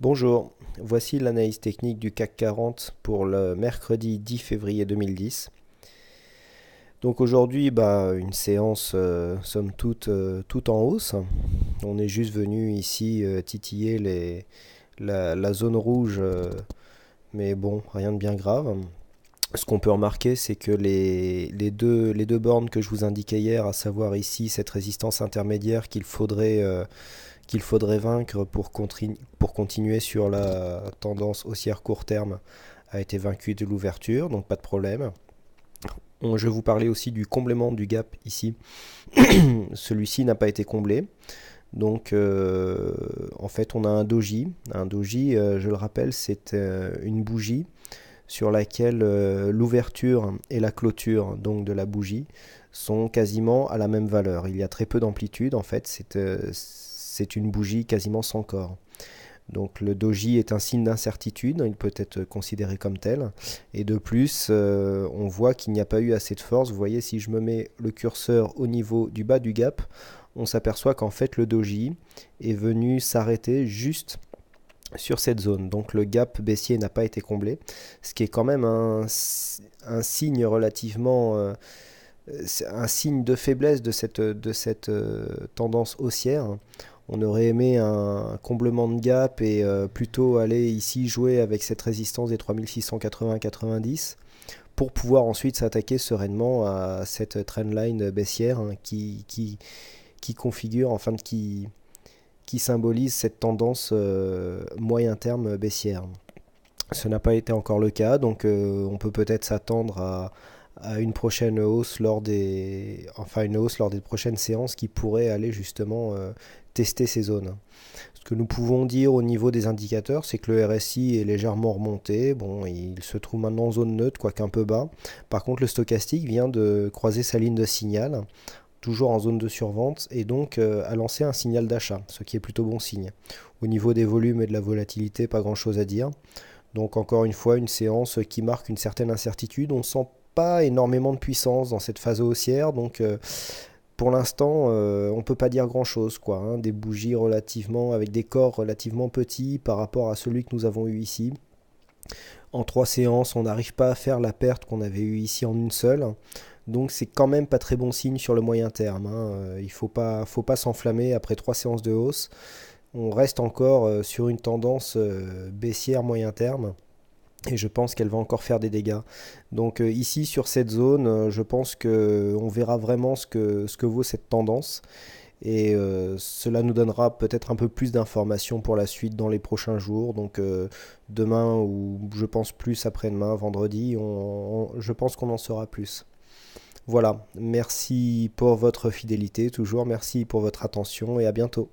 Bonjour, voici l'analyse technique du CAC 40 pour le mercredi 10 février 2010. Donc aujourd'hui, une séance somme toute, tout en hausse. On est juste venu ici titiller la zone rouge, mais bon, rien de bien grave. Ce qu'on peut remarquer, c'est que les deux bornes que je vous indiquais hier, à savoir ici cette résistance intermédiaire qu'il faudrait vaincre pour continuer sur la tendance haussière court terme, a été vaincue de l'ouverture, donc pas de problème. Je vais vous parler aussi du comblement du gap ici. Celui-ci n'a pas été comblé. Donc en fait on a un doji. Un doji, je le rappelle, c'est une bougie sur laquelle l'ouverture et la clôture donc de la bougie sont quasiment à la même valeur. Il y a très peu d'amplitude en fait, c'est une bougie quasiment sans corps. Donc le doji est un signe d'incertitude, il peut être considéré comme tel. Et de plus, on voit qu'il n'y a pas eu assez de force. Vous voyez, si je me mets le curseur au niveau du bas du gap, on s'aperçoit qu'en fait le doji est venu s'arrêter juste sur cette zone. Donc le gap baissier n'a pas été comblé, ce qui est quand même un signe relativement... un signe de faiblesse de cette tendance haussière. On aurait aimé un comblement de gap et plutôt aller ici jouer avec cette résistance des 3680-90 pour pouvoir ensuite s'attaquer sereinement à cette trendline baissière, hein, qui configure, enfin qui symbolise cette tendance moyen terme baissière. Ce n'a pas été encore le cas, donc on peut peut-être s'attendre à une prochaine hausse une hausse lors des prochaines séances qui pourrait aller justement tester ces zones. Ce que nous pouvons dire au niveau des indicateurs, c'est que le RSI est légèrement remonté. Bon, il se trouve maintenant en zone neutre, quoique un peu bas. Par contre, le stochastique vient de croiser sa ligne de signal, toujours en zone de survente, et donc a lancé un signal d'achat, ce qui est plutôt bon signe. Au niveau des volumes et de la volatilité, pas grand chose à dire. Donc encore une fois, une séance qui marque une certaine incertitude. On sent pas énormément de puissance dans cette phase haussière, donc pour l'instant on peut pas dire grand chose quoi, hein. Des bougies relativement avec des corps relativement petits par rapport à celui que nous avons eu ici. En 3 séances, on n'arrive pas à faire la perte qu'on avait eu ici en une seule. Donc c'est quand même pas très bon signe sur le moyen terme, hein. Il faut pas s'enflammer après 3 séances de hausse. On reste encore sur une tendance baissière moyen terme. Et je pense qu'elle va encore faire des dégâts. Donc ici sur cette zone, je pense qu'on verra vraiment ce que vaut cette tendance. Et cela nous donnera peut-être un peu plus d'informations pour la suite dans les prochains jours. Donc demain ou je pense plus après-demain, vendredi, je pense qu'on en saura plus. Voilà, merci pour votre fidélité toujours, merci pour votre attention et à bientôt.